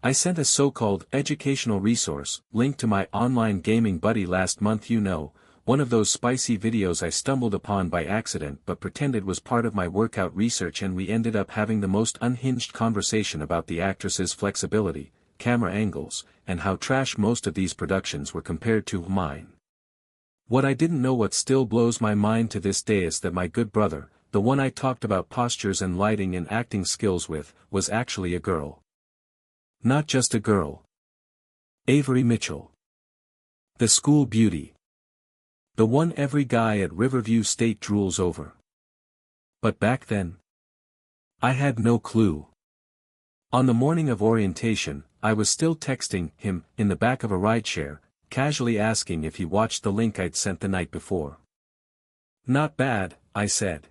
I sent a so-called educational resource link to my online gaming buddy last month, one of those spicy videos I stumbled upon by accident but pretended was part of my workout research, and we ended up having the most unhinged conversation about the actress's flexibility, camera angles, and how trash most of these productions were compared to mine. What I didn't know, what still blows my mind to this day, is that my good brother, the one I talked about postures and lighting and acting skills with, was actually a girl. Not just a girl. Avery Mitchell. The school beauty. The one every guy at Riverview State drools over. But back then, I had no clue. On the morning of orientation, I was still texting him in the back of a rideshare, casually asking if he watched the link I'd sent the night before. Not bad, I said.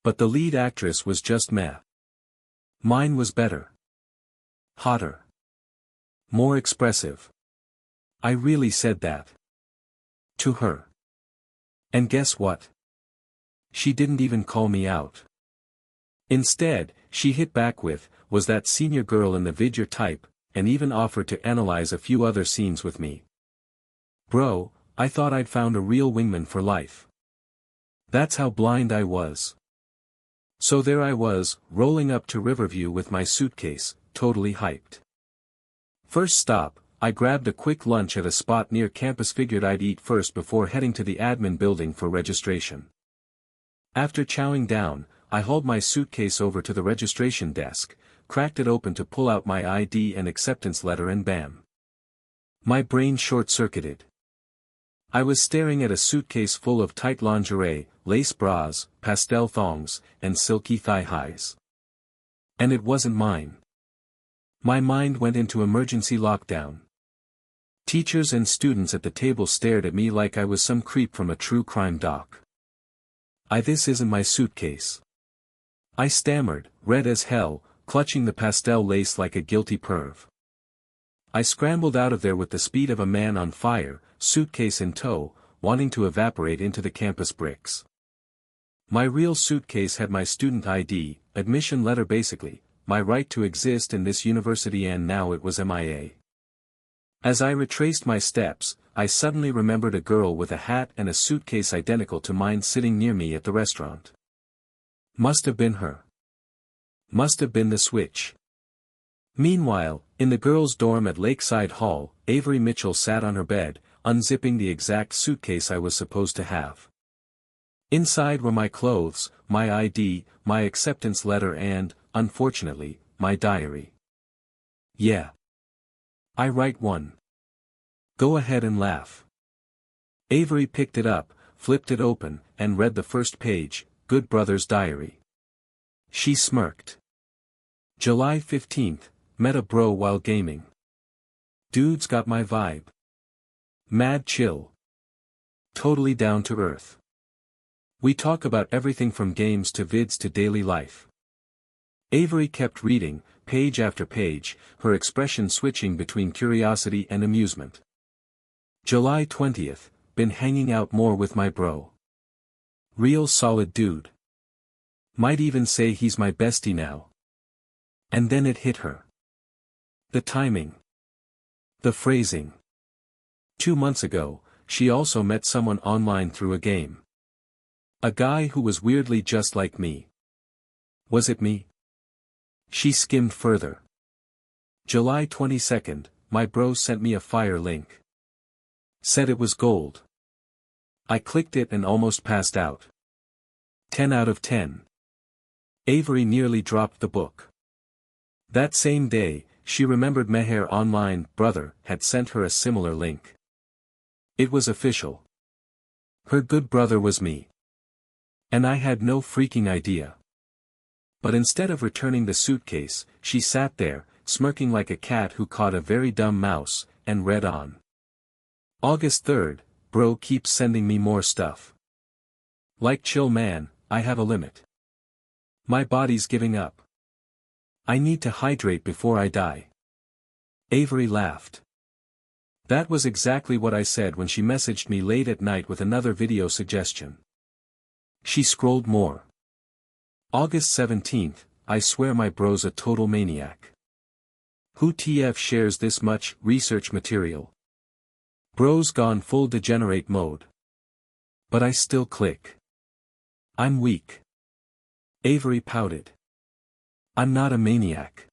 But the lead actress was just meh. Mine was better. Hotter. More expressive. I really said that. To her. And guess what? She didn't even call me out. Instead, she hit back with, "Was that senior girl in the vid your type?" and even offered to analyze a few other scenes with me. Bro, I thought I'd found a real wingman for life. That's how blind I was. So there I was, rolling up to Riverview with my suitcase, totally hyped. First stop, I grabbed a quick lunch at a spot near campus, figured I'd eat first before heading to the admin building for registration. After chowing down, I hauled my suitcase over to the registration desk, cracked it open to pull out my ID and acceptance letter, and bam. My brain short-circuited. I was staring at a suitcase full of tight lingerie, lace bras, pastel thongs, and silky thigh-highs. And it wasn't mine. My mind went into emergency lockdown. Teachers and students at the table stared at me like I was some creep from a true crime doc. This isn't my suitcase. I stammered, red as hell, clutching the pastel lace like a guilty perv. I scrambled out of there with the speed of a man on fire, suitcase in tow, wanting to evaporate into the campus bricks. My real suitcase had my student ID, admission letter, basically, my right to exist in this university, and now it was MIA. As I retraced my steps, I suddenly remembered a girl with a hat and a suitcase identical to mine sitting near me at the restaurant. Must have been her. Must have been the switch. Meanwhile, in the girls' dorm at Lakeside Hall, Avery Mitchell sat on her bed, unzipping the exact suitcase I was supposed to have. Inside were my clothes, my ID, my acceptance letter, and, unfortunately, my diary. Yeah. I write one. Go ahead and laugh. Avery picked it up, flipped it open, and read the first page, "Good Brother's Diary." She smirked. July 15th, met a bro while gaming. Dude's got my vibe. Mad chill. Totally down to earth. We talk about everything from games to vids to daily life. Avery kept reading, page after page, her expression switching between curiosity and amusement. July 20th, been hanging out more with my bro. Real solid dude. Might even say he's my bestie now. And then it hit her. The timing. The phrasing. 2 months ago, she also met someone online through a game. A guy who was weirdly just like me. Was it me? She skimmed further. July 22nd, my bro sent me a fire link. Said it was gold. I clicked it and almost passed out. 10 out of 10. Avery nearly dropped the book. That same day, she remembered Meher Online brother had sent her a similar link. It was official. Her good brother was me. And I had no freaking idea. But instead of returning the suitcase, she sat there, smirking like a cat who caught a very dumb mouse, and read on. August 3rd, bro keeps sending me more stuff. Like chill man, I have a limit. My body's giving up. I need to hydrate before I die. Avery laughed. That was exactly what I said when she messaged me late at night with another video suggestion. She scrolled more. August 17th, I swear my bro's a total maniac. Who TF shares this much research material? Bro's gone full degenerate mode. But I still click. I'm weak. Avery pouted. I'm not a maniac.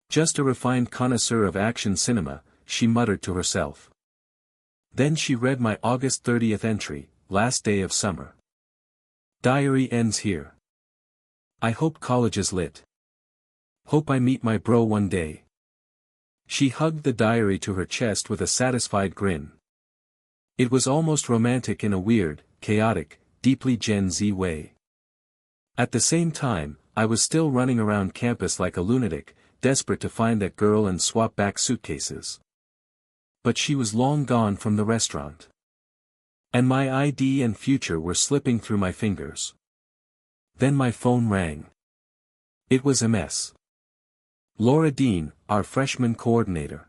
Just a refined connoisseur of action cinema, she muttered to herself. Then she read my August 30th entry, last day of summer. Diary ends here. I hope college is lit. Hope I meet my bro one day. She hugged the diary to her chest with a satisfied grin. It was almost romantic in a weird, chaotic, deeply Gen Z way. At the same time, I was still running around campus like a lunatic, desperate to find that girl and swap back suitcases. But she was long gone from the restaurant. And my ID and future were slipping through my fingers. Then my phone rang. It was MS. Laura Dean, our freshman coordinator.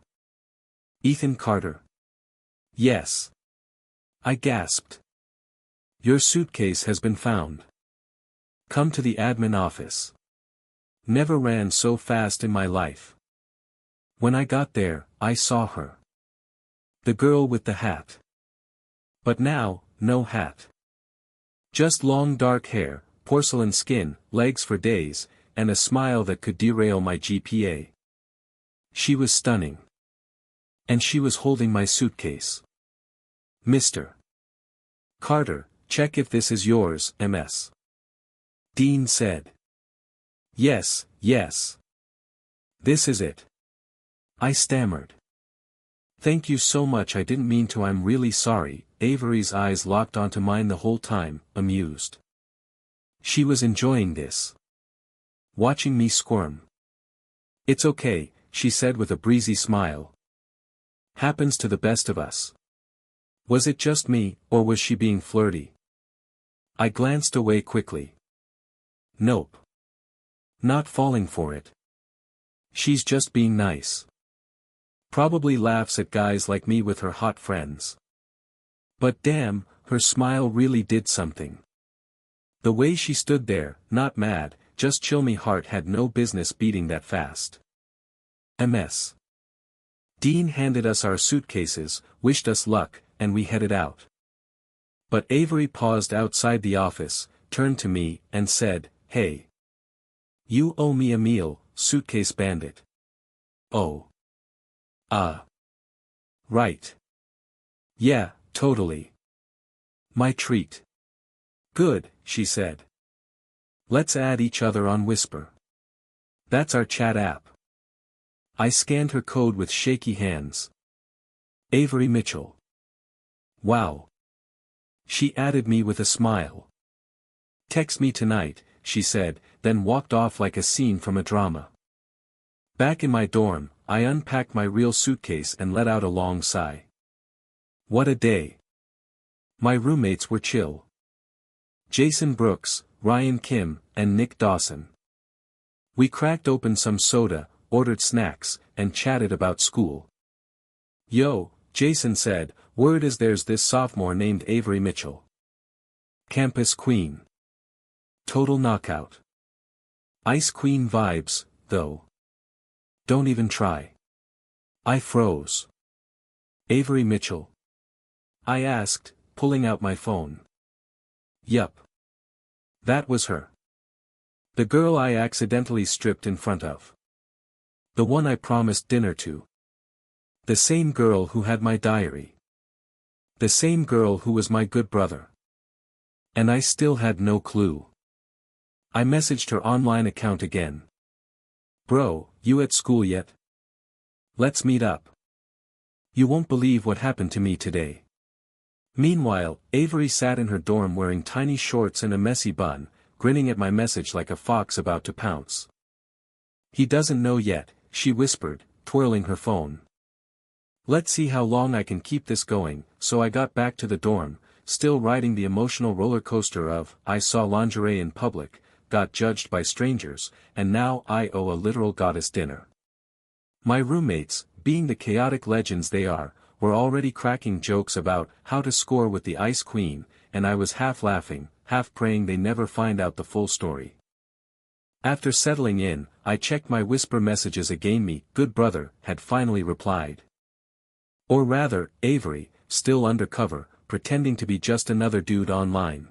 Ethan Carter. Yes. I gasped. Your suitcase has been found. Come to the admin office. Never ran so fast in my life. When I got there, I saw her. The girl with the hat. But now, no hat. Just long dark hair, porcelain skin, legs for days, and a smile that could derail my GPA. She was stunning. And she was holding my suitcase. Mr. Carter, check if this is yours, MS. Dean said. Yes, yes. This is it. I stammered. Thank you so much, I didn't mean to, I'm really sorry. Avery's eyes locked onto mine the whole time, amused. She was enjoying this. Watching me squirm. It's okay, she said with a breezy smile. Happens to the best of us. Was it just me, or was she being flirty? I glanced away quickly. Nope. Not falling for it. She's just being nice. Probably laughs at guys like me with her hot friends. But damn, her smile really did something. The way she stood there, not mad, just chill, me heart had no business beating that fast. MS. Dean handed us our suitcases, wished us luck, and we headed out. But Avery paused outside the office, turned to me, and said, Hey. You owe me a meal, suitcase bandit. Oh. Right. Yeah, totally. My treat. Good, she said. Let's add each other on Whisper. That's our chat app. I scanned her code with shaky hands. Avery Mitchell. Wow. She added me with a smile. Text me tonight, she said, then walked off like a scene from a drama. Back in my dorm, I unpacked my real suitcase and let out a long sigh. What a day. My roommates were chill. Jason Brooks, Ryan Kim, and Nick Dawson. We cracked open some soda, ordered snacks, and chatted about school. Yo, Jason said, word is there's this sophomore named Avery Mitchell. Campus queen. Total knockout. Ice queen vibes, though. Don't even try. I froze. Avery Mitchell? I asked, pulling out my phone. Yup. That was her. The girl I accidentally stripped in front of. The one I promised dinner to. The same girl who had my diary. The same girl who was my good brother. And I still had no clue. I messaged her online account again. Bro, you at school yet? Let's meet up. You won't believe what happened to me today. Meanwhile, Avery sat in her dorm wearing tiny shorts and a messy bun, grinning at my message like a fox about to pounce. He doesn't know yet, she whispered, twirling her phone. Let's see how long I can keep this going. So I got back to the dorm, still riding the emotional roller coaster of, I saw lingerie in public, got judged by strangers, and now I owe a literal goddess dinner. My roommates, being the chaotic legends they are, were already cracking jokes about how to score with the Ice Queen, and I was half laughing, half praying they never find out the full story. After settling in, I checked my whisper messages again. Me, good brother, had finally replied. Or rather, Avery, still undercover, pretending to be just another dude online.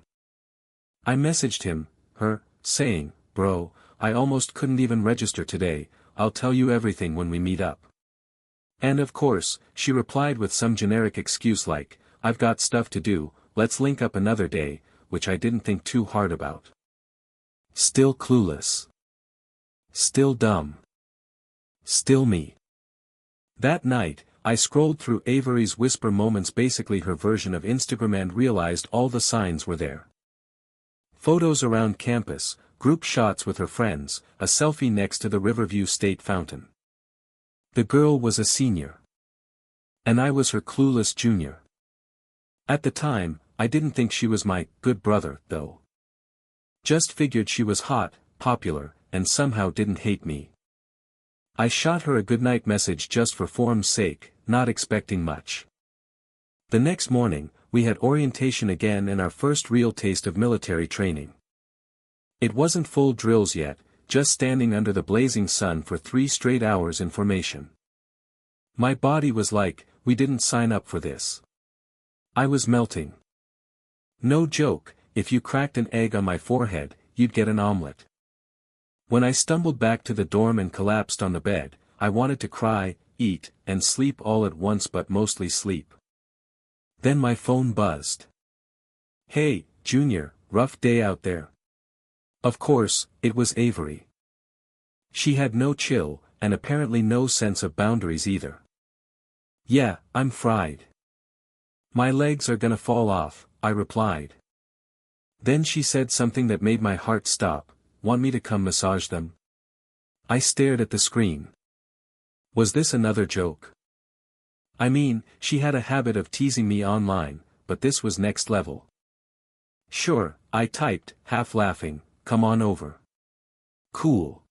I messaged him, her, saying, bro, I almost couldn't even register today, I'll tell you everything when we meet up. And of course, she replied with some generic excuse like, I've got stuff to do, let's link up another day, which I didn't think too hard about. Still clueless. Still dumb. Still me. That night, I scrolled through Avery's whisper moments, basically her version of Instagram, and realized all the signs were there. Photos around campus, group shots with her friends, a selfie next to the Riverview State Fountain. The girl was a senior. And I was her clueless junior. At the time, I didn't think she was my good brother, though. Just figured she was hot, popular, and somehow didn't hate me. I shot her a goodnight message just for form's sake, not expecting much. The next morning, we had orientation again and our first real taste of military training. It wasn't full drills yet, just standing under the blazing sun for 3 straight hours in formation. My body was like, we didn't sign up for this. I was melting. No joke, if you cracked an egg on my forehead, you'd get an omelet. When I stumbled back to the dorm and collapsed on the bed, I wanted to cry, eat, and sleep all at once, but mostly sleep. Then my phone buzzed. Hey, Junior, rough day out there. Of course, it was Avery. She had no chill, and apparently no sense of boundaries either. Yeah, I'm fried. My legs are gonna fall off, I replied. Then she said something that made my heart stop. Want me to come massage them? I stared at the screen. Was this another joke? I mean, she had a habit of teasing me online, but this was next level. Sure, I typed, half laughing, come on over. Cool.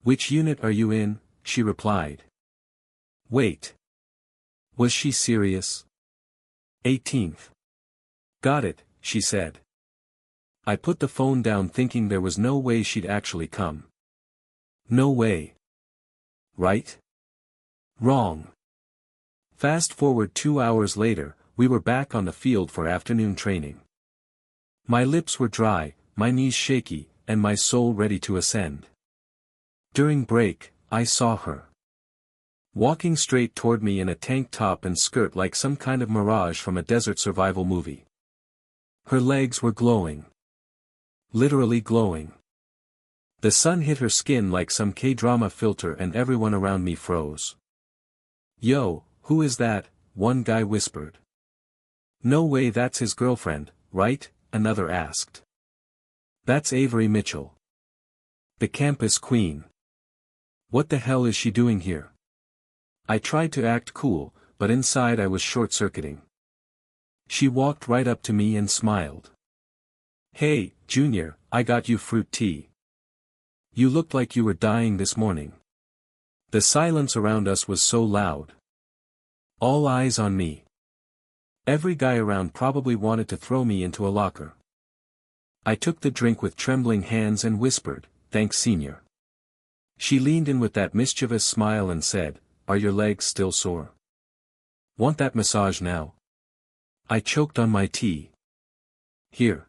Which unit are you in? She replied. Wait. Was she serious? 18th. Got it, she said. I put the phone down thinking there was no way she'd actually come. No way. Right? Wrong. Fast forward 2 hours later, we were back on the field for afternoon training. My lips were dry, my knees shaky, and my soul ready to ascend. During break, I saw her. Walking straight toward me in a tank top and skirt like some kind of mirage from a desert survival movie. Her legs were glowing. Literally glowing. The sun hit her skin like some K-drama filter and everyone around me froze. Yo, who is that? One guy whispered. No way, that's his girlfriend, right? Another asked. That's Avery Mitchell. The campus queen. What the hell is she doing here? I tried to act cool, but inside I was short-circuiting. She walked right up to me and smiled. Hey, Junior, I got you fruit tea. You looked like you were dying this morning. The silence around us was so loud. All eyes on me. Every guy around probably wanted to throw me into a locker. I took the drink with trembling hands and whispered, thanks, senior. She leaned in with that mischievous smile and said, are your legs still sore? Want that massage now? I choked on my tea. Here.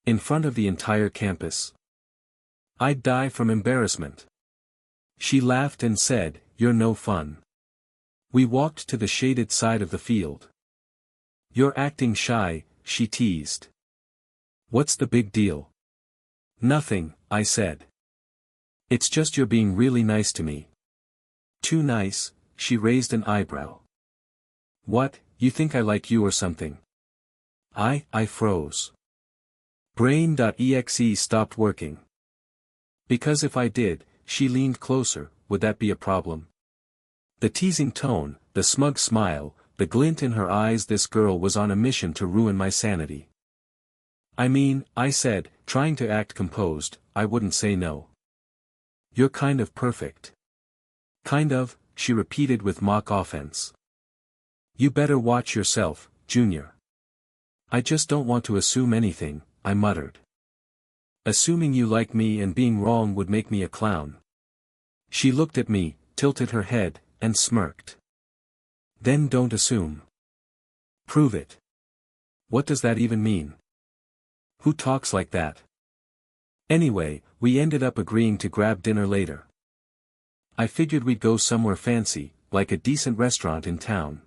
In front of the entire campus. I'd die from embarrassment. She laughed and said, you're no fun. We walked to the shaded side of the field. You're acting shy, she teased. What's the big deal? Nothing, I said. It's just you're being really nice to me. Too nice, she raised an eyebrow. What, you think I like you or something? I froze. Brain.exe stopped working. Because if I did, she leaned closer, would that be a problem? The teasing tone, the smug smile, the glint in her eyes, this girl was on a mission to ruin my sanity. I mean, I said, trying to act composed, I wouldn't say no. You're kind of perfect. Kind of, she repeated with mock offense. You better watch yourself, Junior. I just don't want to assume anything, I muttered. Assuming you like me and being wrong would make me a clown. She looked at me, tilted her head, and smirked. Then don't assume. Prove it. What does that even mean? Who talks like that? Anyway, we ended up agreeing to grab dinner later. I figured we'd go somewhere fancy, like a decent restaurant in town.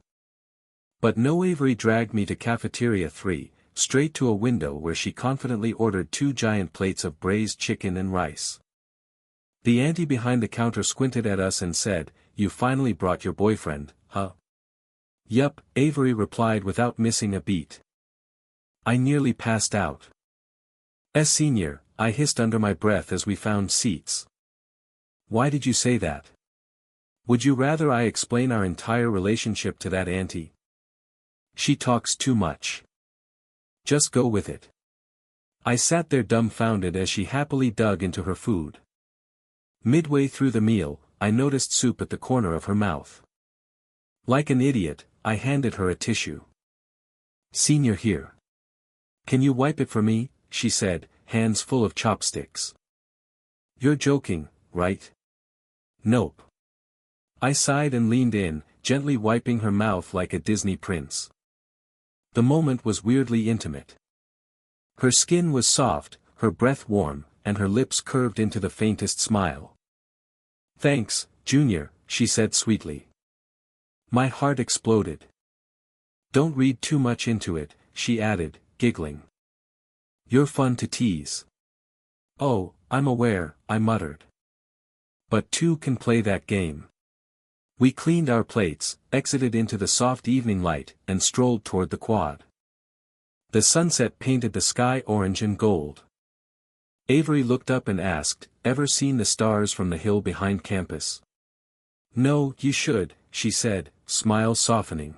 But no, Avery dragged me to Cafeteria 3, straight to a window where she confidently ordered 2 giant plates of braised chicken and rice. The auntie behind the counter squinted at us and said, "You finally brought your boyfriend, huh?" "Yup," Avery replied without missing a beat. I nearly passed out. Senior," I hissed under my breath as we found seats. "Why did you say that? Would you rather I explain our entire relationship to that auntie? She talks too much. Just go with it." I sat there dumbfounded as she happily dug into her food. Midway through the meal, I noticed soup at the corner of her mouth. Like an idiot, I handed her a tissue. "Senior, here. Can you wipe it for me?" she said, hands full of chopsticks. "You're joking, right?" "Nope." I sighed and leaned in, gently wiping her mouth like a Disney prince. The moment was weirdly intimate. Her skin was soft, her breath warm, and her lips curved into the faintest smile. "Thanks, Junior," she said sweetly. My heart exploded. "Don't read too much into it," she added, giggling. "You're fun to tease." "Oh, I'm aware," I muttered. "But 2 can play that game." We cleaned our plates, exited into the soft evening light, and strolled toward the quad. The sunset painted the sky orange and gold. Avery looked up and asked, "Ever seen the stars from the hill behind campus?" "No, you should," she said, smile softening.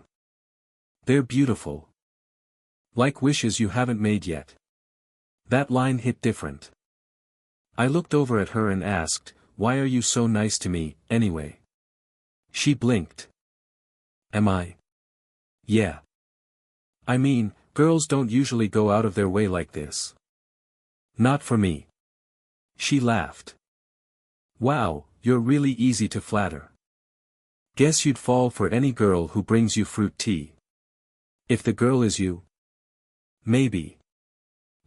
"They're beautiful. Like wishes you haven't made yet." That line hit different. I looked over at her and asked, "Why are you so nice to me, anyway?" She blinked. "Am I?" "Yeah. I mean, girls don't usually go out of their way like this." "Not for me." She laughed. "Wow, you're really easy to flatter. Guess you'd fall for any girl who brings you fruit tea. If the girl is you?" "Maybe."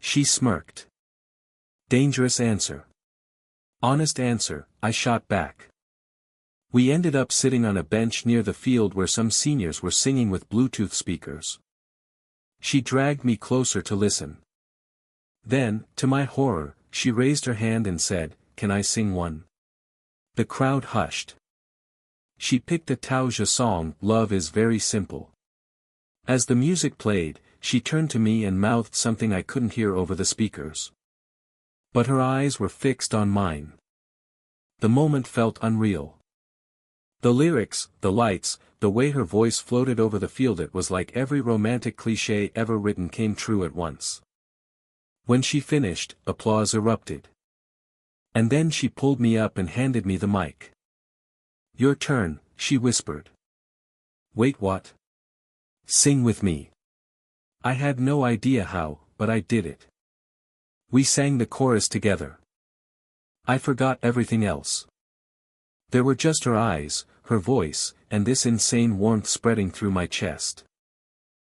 She smirked. "Dangerous answer." "Honest answer," I shot back. We ended up sitting on a bench near the field where some seniors were singing with Bluetooth speakers. She dragged me closer to listen. Then, to my horror, she raised her hand and said, "Can I sing one?" The crowd hushed. She picked a Tauja song, "Love is Very Simple." As the music played, she turned to me and mouthed something I couldn't hear over the speakers. But her eyes were fixed on mine. The moment felt unreal. The lyrics, the lights, the way her voice floated over the field, it was like every romantic cliché ever written came true at once. When she finished, applause erupted. And then she pulled me up and handed me the mic. "Your turn," she whispered. "Wait, what?" "Sing with me." I had no idea how, but I did it. We sang the chorus together. I forgot everything else. There were just her eyes, her voice, and this insane warmth spreading through my chest.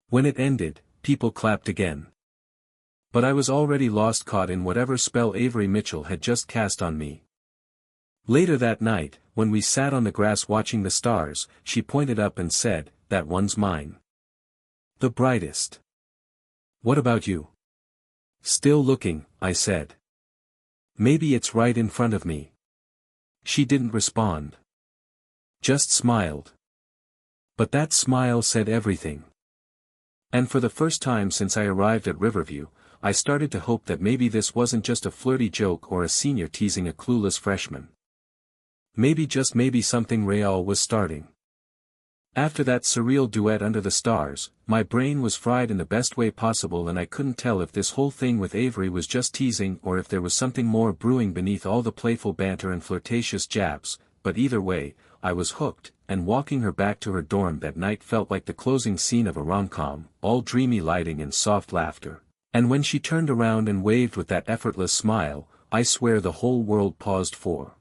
When it ended, people clapped again. But I was already lost, caught in whatever spell Avery Mitchell had just cast on me. Later that night, when we sat on the grass watching the stars, she pointed up and said, "That one's mine. The brightest." "What about you?" "Still looking," I said. "Maybe it's right in front of me." She didn't respond. Just smiled. But that smile said everything. And for the first time since I arrived at Riverview, I started to hope that maybe this wasn't just a flirty joke or a senior teasing a clueless freshman. Maybe, just maybe, something real was starting. After that surreal duet under the stars, my brain was fried in the best way possible, and I couldn't tell if this whole thing with Avery was just teasing or if there was something more brewing beneath all the playful banter and flirtatious jabs, but either way, I was hooked, and walking her back to her dorm that night felt like the closing scene of a rom-com, all dreamy lighting and soft laughter. And when she turned around and waved with that effortless smile, I swear the whole world paused for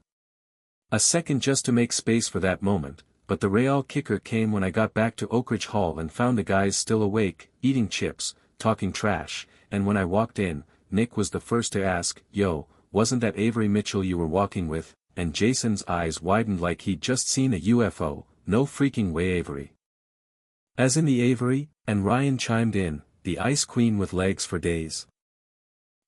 a second just to make space for that moment, but the real kicker came when I got back to Oak Ridge Hall and found the guys still awake, eating chips, talking trash, and when I walked in, Nick was the first to ask, "Yo, wasn't that Avery Mitchell you were walking with?" And Jason's eyes widened like he'd just seen a UFO. "No freaking way, Avery." "As in the Avery?" and Ryan chimed in, "the Ice Queen with legs for days."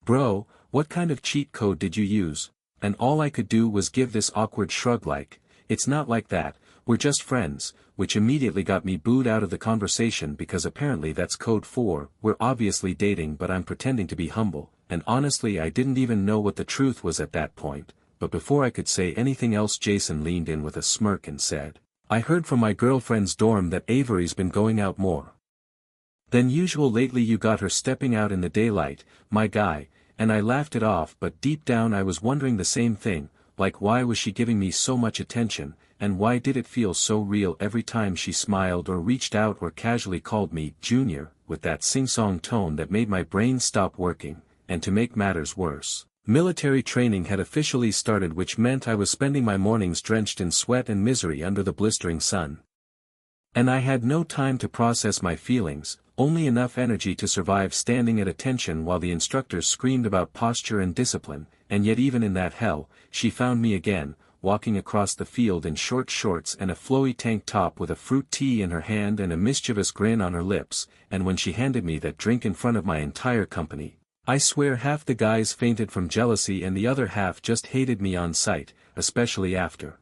"Bro, what kind of cheat code did you use?" And all I could do was give this awkward shrug like, "It's not like that, we're just friends," which immediately got me booed out of the conversation because apparently that's code for, "We're obviously dating but I'm pretending to be humble," and honestly I didn't even know what the truth was at that point, but before I could say anything else Jason leaned in with a smirk and said, "I heard from my girlfriend's dorm that Avery's been going out more than usual lately. You got her stepping out in the daylight, my guy," and I laughed it off but deep down I was wondering the same thing, like why was she giving me so much attention, and why did it feel so real every time she smiled or reached out or casually called me Junior, with that sing-song tone that made my brain stop working, and to make matters worse, military training had officially started which meant I was spending my mornings drenched in sweat and misery under the blistering sun. And I had no time to process my feelings, only enough energy to survive standing at attention while the instructors screamed about posture and discipline, and yet even in that hell, she found me again, walking across the field in short shorts and a flowy tank top with a fruit tea in her hand and a mischievous grin on her lips, and when she handed me that drink in front of my entire company, I swear half the guys fainted from jealousy and the other half just hated me on sight, especially after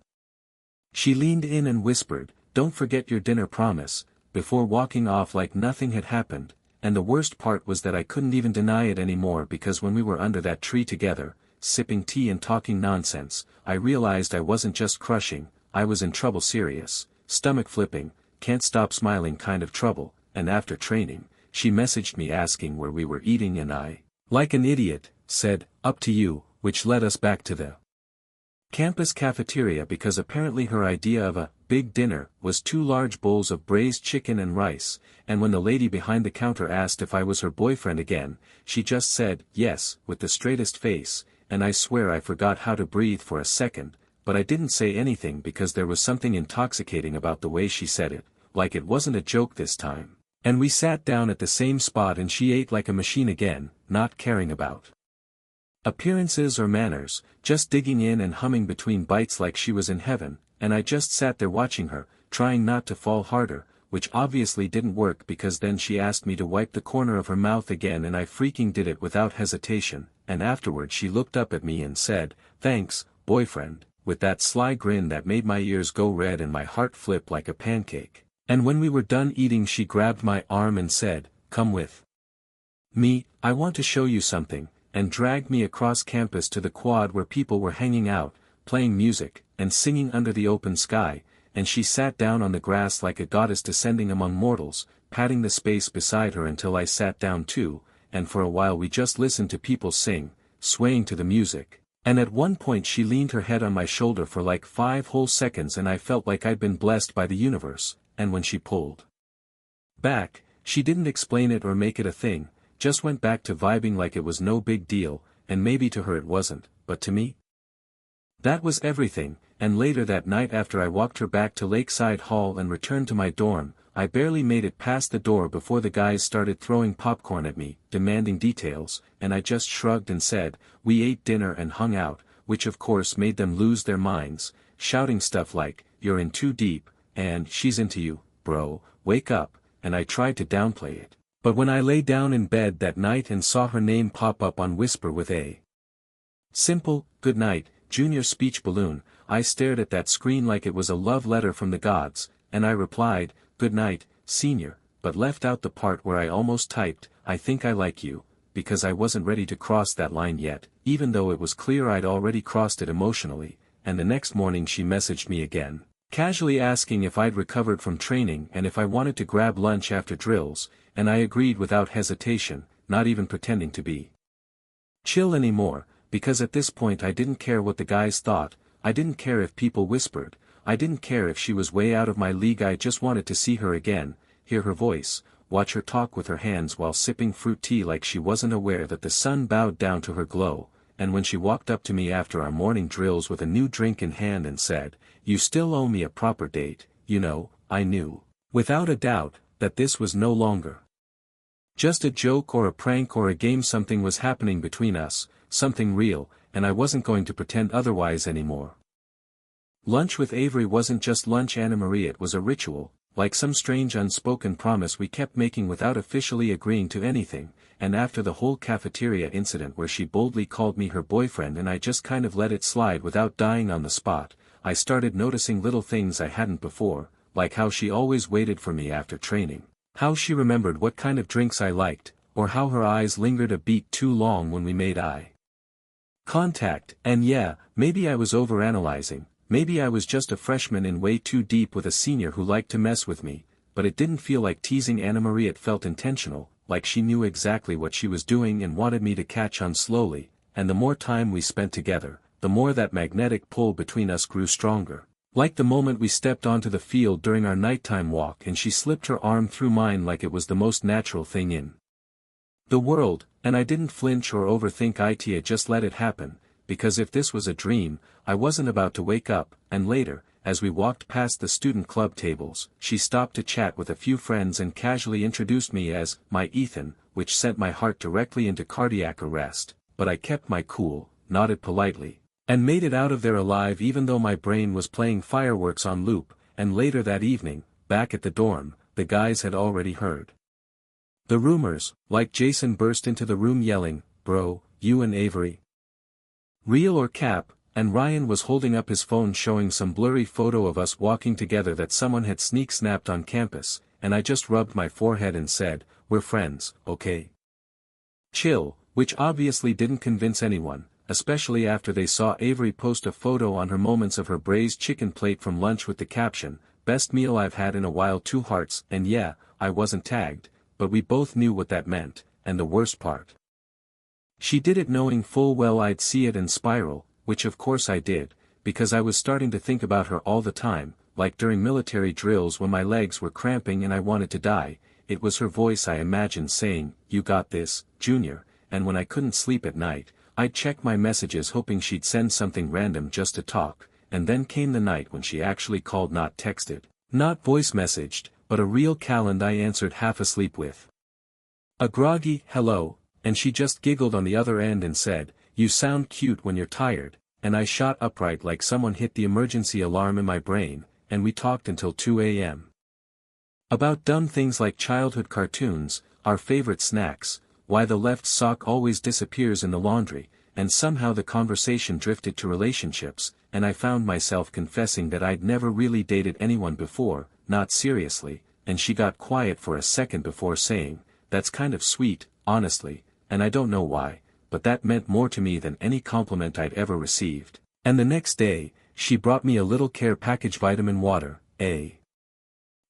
she leaned in and whispered, "Don't forget your dinner promise," before walking off like nothing had happened, and the worst part was that I couldn't even deny it anymore because when we were under that tree together, sipping tea and talking nonsense, I realized I wasn't just crushing, I was in trouble, serious, stomach flipping, can't stop smiling kind of trouble, and after training, she messaged me asking where we were eating and I, like an idiot, said, "Up to you," which led us back to the campus cafeteria because apparently her idea of a big dinner was 2 large bowls of braised chicken and rice, and when the lady behind the counter asked if I was her boyfriend again, she just said, "Yes," with the straightest face, and I swear I forgot how to breathe for a second, but I didn't say anything because there was something intoxicating about the way she said it, like it wasn't a joke this time. And we sat down at the same spot and she ate like a machine again, not caring about appearances or manners, just digging in and humming between bites like she was in heaven, and I just sat there watching her, trying not to fall harder, which obviously didn't work because then she asked me to wipe the corner of her mouth again and I freaking did it without hesitation, and afterward she looked up at me and said, "Thanks, boyfriend," with that sly grin that made my ears go red and my heart flip like a pancake. And when we were done eating she grabbed my arm and said, "Come with me, I want to show you something," and dragged me across campus to the quad where people were hanging out, playing music, and singing under the open sky, and she sat down on the grass like a goddess descending among mortals, patting the space beside her until I sat down too, and for a while we just listened to people sing, swaying to the music, and at one point she leaned her head on my shoulder for like 5 whole seconds and I felt like I'd been blessed by the universe, and when she pulled back, she didn't explain it or make it a thing, just went back to vibing like it was no big deal, and maybe to her it wasn't, but to me, that was everything. And later that night after I walked her back to Lakeside Hall and returned to my dorm, I barely made it past the door before the guys started throwing popcorn at me, demanding details, and I just shrugged and said, "We ate dinner and hung out," which of course made them lose their minds, shouting stuff like, "You're in too deep," and "She's into you, bro, wake up," and I tried to downplay it. But when I lay down in bed that night and saw her name pop up on Whisper with a simple, "Good night, Junior" speech balloon, I stared at that screen like it was a love letter from the gods, and I replied, "Good night, Senior," but left out the part where I almost typed, "I think I like you," because I wasn't ready to cross that line yet, even though it was clear I'd already crossed it emotionally, and the next morning she messaged me again, casually asking if I'd recovered from training and if I wanted to grab lunch after drills, and I agreed without hesitation, not even pretending to be chill anymore, because at this point I didn't care what the guys thought, I didn't care if people whispered, I didn't care if she was way out of my league, I just wanted to see her again, hear her voice, watch her talk with her hands while sipping fruit tea like she wasn't aware that the sun bowed down to her glow, and when she walked up to me after our morning drills with a new drink in hand and said, "You still owe me a proper date," I knew, without a doubt, that this was no longer just a joke or a prank or a game. Something was happening between us, something real, and I wasn't going to pretend otherwise anymore. Lunch with Avery wasn't just lunch, Anna Marie, it was a ritual, like some strange unspoken promise we kept making without officially agreeing to anything, and after the whole cafeteria incident where she boldly called me her boyfriend and I just kind of let it slide without dying on the spot, I started noticing little things I hadn't before, like how she always waited for me after training, how she remembered what kind of drinks I liked, or how her eyes lingered a beat too long when we made eye contact. And yeah, maybe I was overanalyzing, maybe I was just a freshman in way too deep with a senior who liked to mess with me, but it didn't feel like teasing Anna Marie. It felt intentional, like she knew exactly what she was doing and wanted me to catch on slowly, and the more time we spent together, the more that magnetic pull between us grew stronger. Like the moment we stepped onto the field during our nighttime walk and she slipped her arm through mine like it was the most natural thing in the world, and I didn't flinch or overthink it. I just let it happen, because if this was a dream, I wasn't about to wake up. And later, as we walked past the student club tables, she stopped to chat with a few friends and casually introduced me as my Ethan, which sent my heart directly into cardiac arrest, but I kept my cool, nodded politely, and made it out of there alive even though my brain was playing fireworks on loop. And later that evening, back at the dorm, the guys had already heard the rumors, like Jason burst into the room yelling, "Bro, you and Avery? Real or cap?" And Ryan was holding up his phone showing some blurry photo of us walking together that someone had sneak-snapped on campus, and I just rubbed my forehead and said, "We're friends, okay? Chill," which obviously didn't convince anyone, especially after they saw Avery post a photo on her moments of her braised chicken plate from lunch with the caption, "Best meal I've had in a while, 2 hearts," and yeah, I wasn't tagged, but we both knew what that meant, and the worst part. She did it knowing full well I'd see it and spiral, which of course I did, because I was starting to think about her all the time, like during military drills when my legs were cramping and I wanted to die. It was her voice I imagined saying, "You got this, Junior," and when I couldn't sleep at night, I'd check my messages hoping she'd send something random just to talk, and then came the night when she actually called, not texted, not voice messaged, but a real calend I answered half asleep with a groggy, "Hello," and she just giggled on the other end and said, "You sound cute when you're tired," and I shot upright like someone hit the emergency alarm in my brain, and we talked until 2 a.m. About dumb things like childhood cartoons, our favorite snacks, why the left sock always disappears in the laundry, and somehow the conversation drifted to relationships, and I found myself confessing that I'd never really dated anyone before, not seriously, and she got quiet for a second before saying, "That's kind of sweet, honestly," and I don't know why, but that meant more to me than any compliment I'd ever received. And the next day, she brought me a little care package, vitamin water, a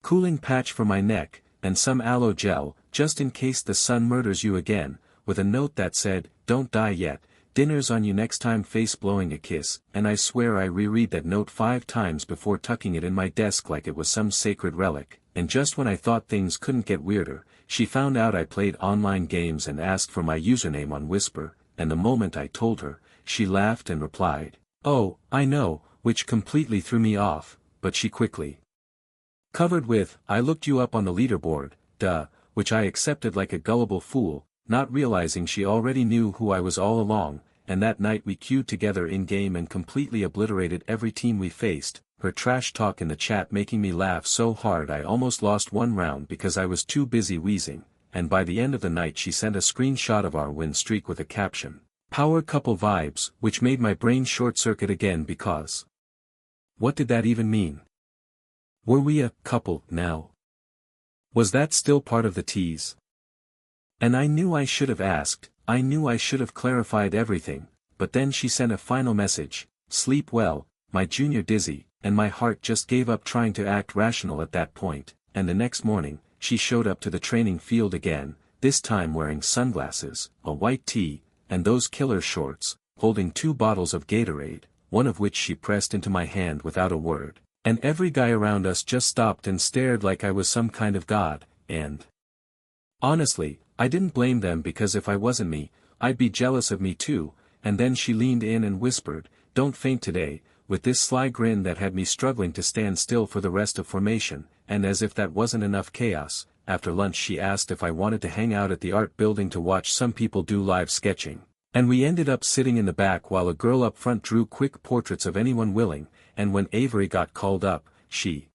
cooling patch for my neck, and some aloe gel, just in case the sun murders you again, with a note that said, "Don't die yet, dinner's on you next time," face blowing a kiss, and I swear I reread that note 5 times before tucking it in my desk like it was some sacred relic. And just when I thought things couldn't get weirder, she found out I played online games and asked for my username on Whisper, and the moment I told her, she laughed and replied, "Oh, I know," which completely threw me off, but she quickly covered with, "I looked you up on the leaderboard, duh," which I accepted like a gullible fool, not realizing she already knew who I was all along. And that night we queued together in-game and completely obliterated every team we faced, her trash talk in the chat making me laugh so hard I almost lost one round because I was too busy wheezing, and by the end of the night she sent a screenshot of our win streak with a caption, "Power couple vibes," which made my brain short-circuit again because what did that even mean? Were we a couple now? Was that still part of the tease? And I knew I should have asked, I knew I should have clarified everything, but then she sent a final message, "Sleep well, my junior dizzy," and my heart just gave up trying to act rational at that point. And the next morning, she showed up to the training field again, this time wearing sunglasses, a white tee, and those killer shorts, holding 2 bottles of Gatorade, one of which she pressed into my hand without a word. And every guy around us just stopped and stared like I was some kind of god, and Honestly, I didn't blame them because if I wasn't me, I'd be jealous of me too, and then she leaned in and whispered, "Don't faint today," with this sly grin that had me struggling to stand still for the rest of formation, and as if that wasn't enough chaos, after lunch she asked if I wanted to hang out at the art building to watch some people do live sketching. And we ended up sitting in the back while a girl up front drew quick portraits of anyone willing, and when Avery got called up, she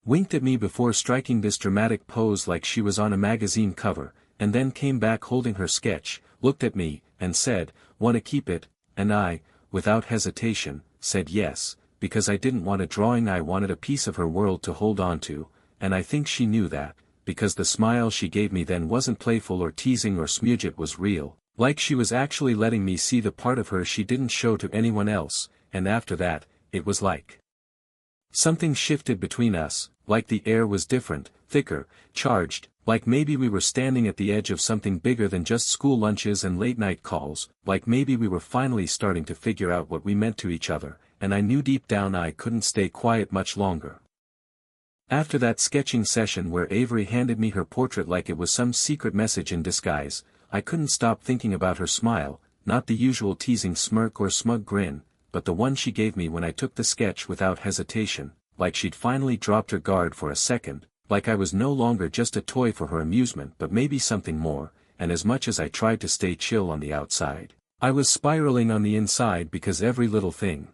winked at me before striking this dramatic pose like she was on a magazine cover, and then came back holding her sketch, looked at me, and said, "Wanna keep it?" And I, without hesitation, said yes, because I didn't want a drawing, I wanted a piece of her world to hold on to, and I think she knew that, because the smile she gave me then wasn't playful or teasing or smudge, it was real, like she was actually letting me see the part of her she didn't show to anyone else, and after that, it was like something shifted between us, like the air was different, thicker, charged, like maybe we were standing at the edge of something bigger than just school lunches and late-night calls, like maybe we were finally starting to figure out what we meant to each other, and I knew deep down I couldn't stay quiet much longer. After that sketching session where Avery handed me her portrait like it was some secret message in disguise, I couldn't stop thinking about her smile, not the usual teasing smirk or smug grin, but the one she gave me when I took the sketch without hesitation, like she'd finally dropped her guard for a second, like I was no longer just a toy for her amusement but maybe something more, and as much as I tried to stay chill on the outside, I was spiraling on the inside because every little thing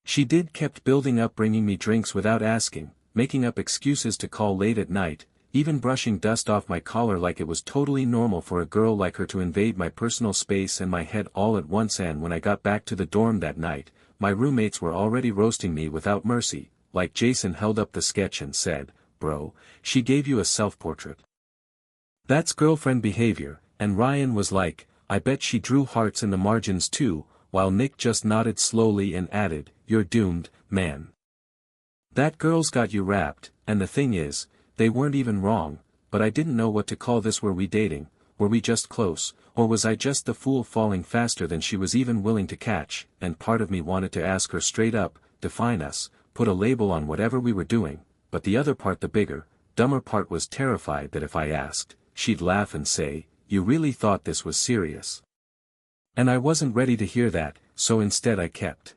she did kept building up, bringing me drinks without asking, making up excuses to call late at night, even brushing dust off my collar like it was totally normal for a girl like her to invade my personal space and my head all at once. And when I got back to the dorm that night, my roommates were already roasting me without mercy, like Jason held up the sketch and said, "Bro, she gave you a self-portrait. That's girlfriend behavior," and Ryan was like, "I bet she drew hearts in the margins too," while Nick just nodded slowly and added, "You're doomed, man. That girl's got you wrapped," and the thing is, they weren't even wrong, but I didn't know what to call this. Were we dating, were we just close, or was I just the fool falling faster than she was even willing to catch? And part of me wanted to ask her straight up, define us, put a label on whatever we were doing, but the other part, the bigger, dumber part, was terrified that if I asked, she'd laugh and say, "You really thought this was serious?" And I wasn't ready to hear that, so instead I kept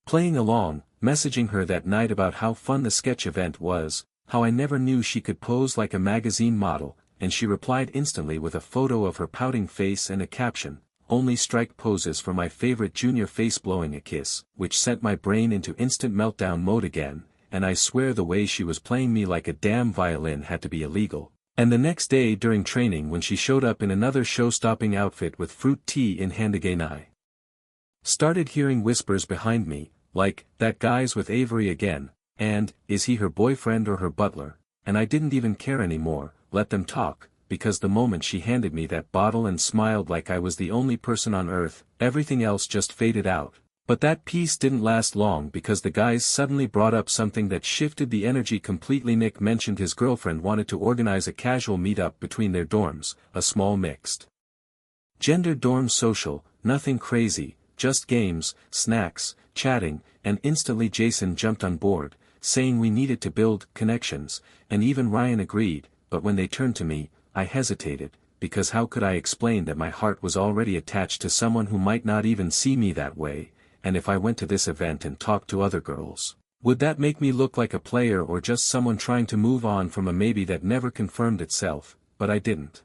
playing along, messaging her that night about how fun the sketch event was, how I never knew she could pose like a magazine model, and she replied instantly with a photo of her pouting face and a caption, "Only strike poses for my favorite junior face blowing a kiss," which sent my brain into instant meltdown mode again, and I swear the way she was playing me like a damn violin had to be illegal. And the next day during training when she showed up in another show-stopping outfit with fruit tea in hand again, I started hearing whispers behind me, like, "That guy's with Avery again," and, "Is he her boyfriend or her butler?" And I didn't even care anymore, let them talk, because the moment she handed me that bottle and smiled like I was the only person on earth, everything else just faded out. But that peace didn't last long because the guys suddenly brought up something that shifted the energy completely. Nick mentioned his girlfriend wanted to organize a casual meetup between their dorms, a small mixed gender dorm social, nothing crazy, just games, snacks, chatting, and instantly Jason jumped on board, saying we needed to build connections, and even Ryan agreed, but when they turned to me, I hesitated, because how could I explain that my heart was already attached to someone who might not even see me that way, and if I went to this event and talked to other girls, would that make me look like a player or just someone trying to move on from a maybe that never confirmed itself? But I didn't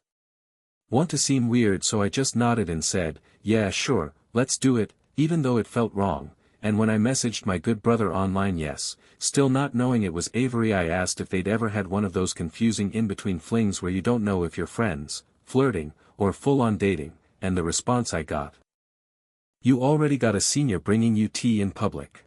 want to seem weird, so I just nodded and said, "Yeah, sure, let's do it," even though it felt wrong. And when I messaged my good brother online, yes, still not knowing it was Avery, I asked if they'd ever had one of those confusing in-between flings where you don't know if you're friends, flirting, or full-on dating, and the response I got: "You already got a senior bringing you tea in public.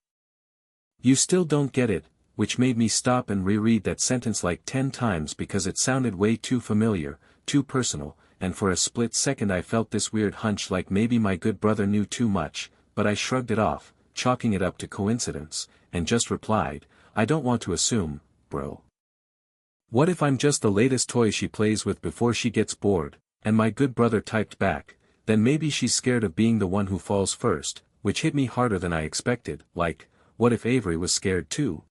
You still don't get it," which made me stop and reread that sentence like 10 times because it sounded way too familiar, too personal, and for a split second I felt this weird hunch like maybe my good brother knew too much, but I shrugged it off, chalking it up to coincidence, and just replied, "I don't want to assume, bro. What if I'm just the latest toy she plays with before she gets bored?" And my good brother typed back, "Then maybe she's scared of being the one who falls first," which hit me harder than I expected, like, what if Avery was scared too?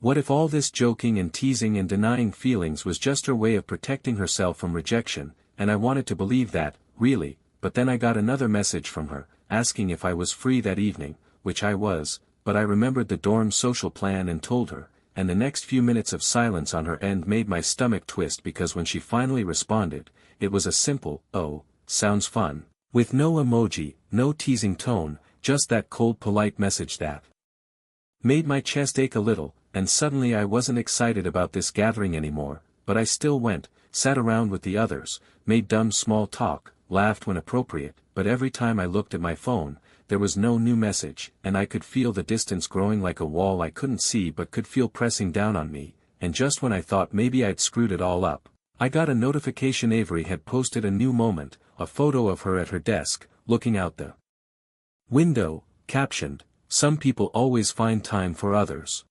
What if all this joking and teasing and denying feelings was just her way of protecting herself from rejection, and I wanted to believe that, really, but then I got another message from her, asking if I was free that evening, which I was, but I remembered the dorm social plan and told her, and the next few minutes of silence on her end made my stomach twist because when she finally responded, it was a simple, "Oh, sounds fun," with no emoji, no teasing tone, just that cold polite message that made my chest ache a little, and suddenly I wasn't excited about this gathering anymore, but I still went, sat around with the others, made dumb small talk, laughed when appropriate, but every time I looked at my phone, there was no new message, and I could feel the distance growing like a wall I couldn't see but could feel pressing down on me, and just when I thought maybe I'd screwed it all up, I got a notification Avery had posted a new moment, a photo of her at her desk, looking out the window, captioned, "Some people always find time for others.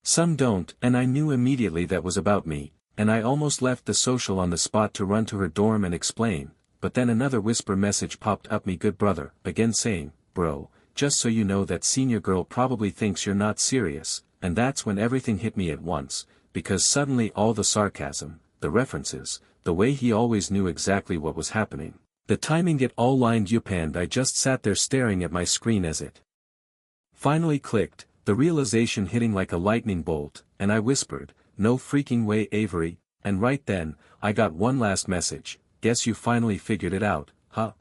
Some don't," and I knew immediately that was about me, and I almost left the social on the spot to run to her dorm and explain, but then another whisper message popped up me good brother, again saying, "Bro, just so you know that senior girl probably thinks you're not serious," and that's when everything hit me at once, because suddenly all the sarcasm, the references, the way he always knew exactly what was happening, the timing it all lined up and I just sat there staring at my screen as it finally clicked, the realization hitting like a lightning bolt, and I whispered, "No freaking way Avery," and right then, I got one last message, "Guess you finally figured it out, huh?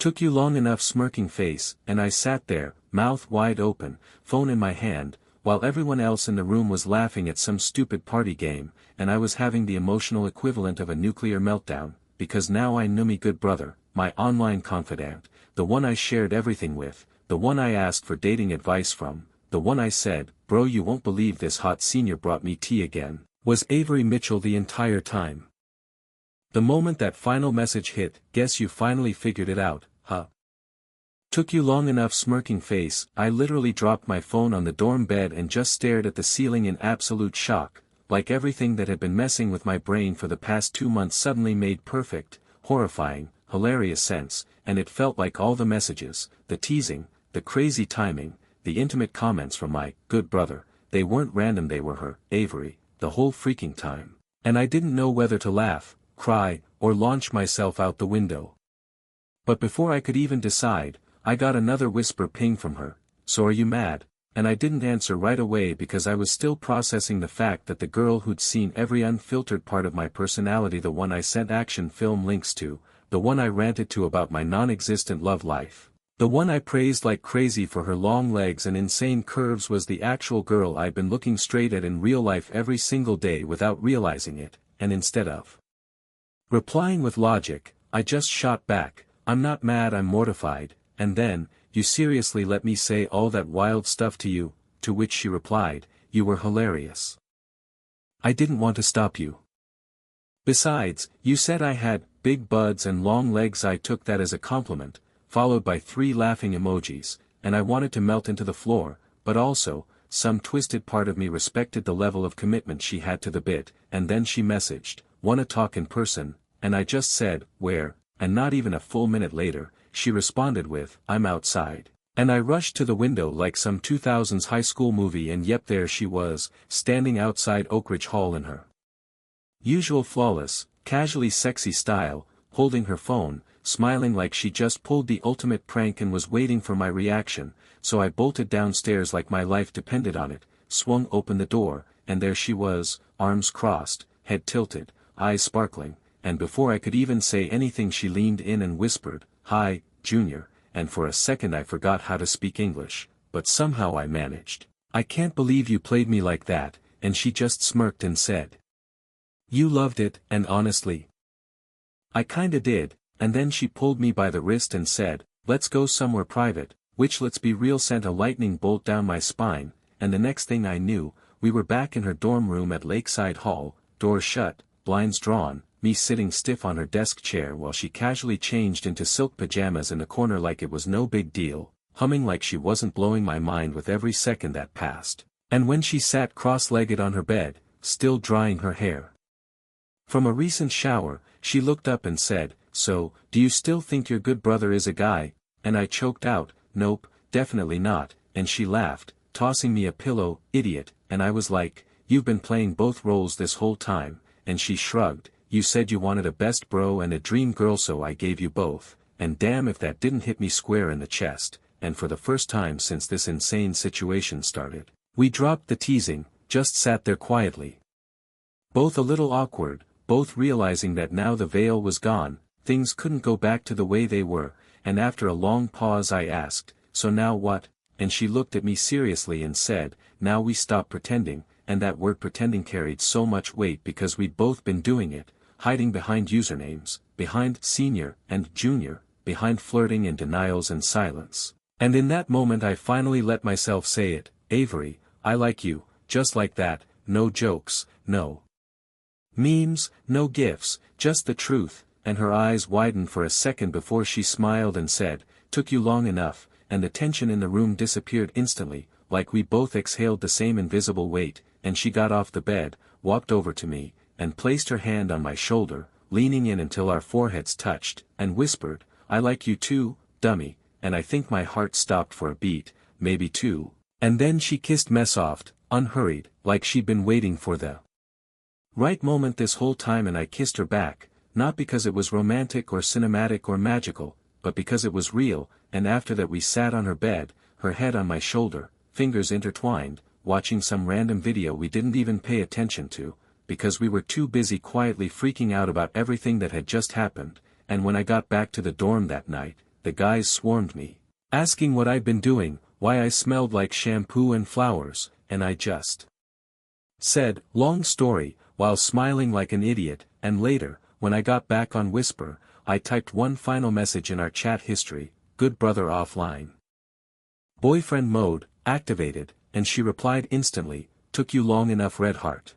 Took you long enough smirking face," and I sat there, mouth wide open, phone in my hand, while everyone else in the room was laughing at some stupid party game, and I was having the emotional equivalent of a nuclear meltdown, because now I knew me good brother, my online confidant, the one I shared everything with, the one I asked for dating advice from, the one I said, "Bro, you won't believe this hot senior brought me tea again," was Avery Mitchell the entire time. The moment that final message hit, "Guess you finally figured it out, huh? Took you long enough smirking face," I literally dropped my phone on the dorm bed and just stared at the ceiling in absolute shock, like everything that had been messing with my brain for the past 2 months suddenly made perfect, horrifying, hilarious sense, and it felt like all the messages, the teasing, the crazy timing, the intimate comments from my good brother, they weren't random, they were her, Avery, the whole freaking time. And I didn't know whether to laugh, cry, or launch myself out the window. But before I could even decide, I got another whisper ping from her, "So are you mad?" And I didn't answer right away because I was still processing the fact that the girl who'd seen every unfiltered part of my personality, the one I sent action film links to, the one I ranted to about my non-existent love life, the one I praised like crazy for her long legs and insane curves, was the actual girl I'd been looking straight at in real life every single day without realizing it, and instead of replying with logic, I just shot back, "I'm not mad, I'm mortified," and then, "You seriously let me say all that wild stuff to you?" To which she replied, "You were hilarious. I didn't want to stop you. Besides, you said I had big buds and long legs." I took that as a compliment, followed by 3 laughing emojis, and I wanted to melt into the floor, but also, some twisted part of me respected the level of commitment she had to the bit, and then she messaged, "Wanna talk in person?" and I just said, "Where?" and not even a full minute later, she responded with, "I'm outside." And I rushed to the window like some 2000s high school movie, and yep, there she was, standing outside Oak Ridge Hall in her usual flawless, casually sexy style, holding her phone, smiling like she just pulled the ultimate prank and was waiting for my reaction, so I bolted downstairs like my life depended on it, swung open the door, and there she was, arms crossed, head tilted, eyes sparkling, and before I could even say anything she leaned in and whispered, "Hi, Junior," and for a second I forgot how to speak English, but somehow I managed. "I can't believe you played me like that," and she just smirked and said, "You loved it," and honestly, I kinda did. And then she pulled me by the wrist and said, "Let's go somewhere private," which, let's be real, sent a lightning bolt down my spine, and the next thing I knew, we were back in her dorm room at Lakeside Hall, doors shut, blinds drawn, me sitting stiff on her desk chair while she casually changed into silk pajamas in the corner like it was no big deal, humming like she wasn't blowing my mind with every second that passed. And when she sat cross-legged on her bed, still drying her hair from a recent shower, she looked up and said, "So, do you still think your good brother is a guy?" And I choked out, "Nope, definitely not," and she laughed, tossing me a pillow, "Idiot, and I was like, "You've been playing both roles this whole time," and she shrugged, "You said you wanted a best bro and a dream girl, so I gave you both, and damn if that didn't hit me square in the chest." And for the first time since this insane situation started, we dropped the teasing, just sat there quietly. Both a little awkward, both realizing that now the veil was gone, things couldn't go back to the way they were, and after a long pause I asked, "So now what?" And she looked at me seriously and said, "Now we stop pretending," and that word pretending carried so much weight because we'd both been doing it, hiding behind usernames, behind senior and junior, behind flirting and denials and silence. And in that moment I finally let myself say it, "Avery, I like you," just like that, no jokes, no memes, no gifs, just the truth, and her eyes widened for a second before she smiled and said, "Took you long enough," and the tension in the room disappeared instantly, like we both exhaled the same invisible weight, and she got off the bed, walked over to me, and placed her hand on my shoulder, leaning in until our foreheads touched, and whispered, "I like you too, dummy," and I think my heart stopped for a beat, maybe two, and then she kissed me soft, unhurried, like she'd been waiting for the right moment this whole time, and I kissed her back, not because it was romantic or cinematic or magical, but because it was real, and after that we sat on her bed, her head on my shoulder, fingers intertwined, watching some random video we didn't even pay attention to, because we were too busy quietly freaking out about everything that had just happened, and when I got back to the dorm that night, the guys swarmed me, asking what I'd been doing, why I smelled like shampoo and flowers, and I just said, "Long story," while smiling like an idiot, and later, when I got back on Whisper, I typed one final message in our chat history, "Good brother offline. Boyfriend mode, activated," and she replied instantly, "Took you long enough, red heart."